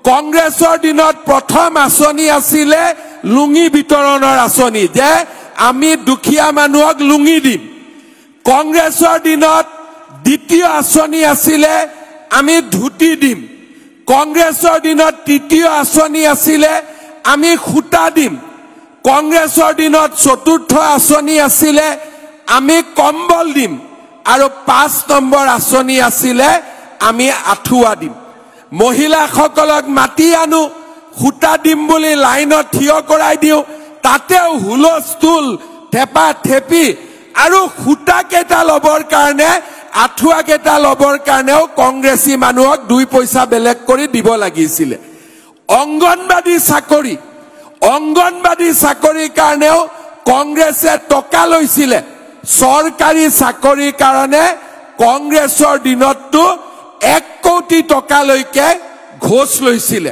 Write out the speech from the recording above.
কংগ্ৰেছৰ দিনত প্ৰথম আঁচনি আছিলে লুঙি বিতৰণৰ আঁচনি যে আমি দুখীয়া মানুহক লুঙি দিম কংগ্ৰেছৰ দিনত দ্বিতীয় আঁচনি আছিলে আমি ধুতি দিম কংগ্ৰেছৰ দিনত তৃতীয় আঁচনি আছিলে আমি খুটা দিম কংগ্ৰেছৰ দিনত চতুৰ্থ আঁচনি আছিলে আমি কম্বল দিম আৰু 5 নম্বৰ আঁচনি আছিলে আমি আঠুৱা দিম মহিলাসকলক মাতি আনো খুটা দিম বুলি লাইনত থিয় কৰাই দিও তাতেও হুলস্থুল থেপা থেপি আৰু খুটা কেটা লবৰ কাৰণে আঠুৱা কেটা লবৰ কাৰণেও কংগ্ৰেছী মানুহক 2 পইচা বেলেগ কৰি দিব লাগিছিল অংগনবাদী চাকৰিৰ কাৰণেও কংগ্ৰেছে টকা লৈছিল চৰকাৰী চাকৰিৰ কাৰণে কংগ্ৰেছৰ দিনতটো 1 কোটি টকা লৈকে ঘোষ লৈছিল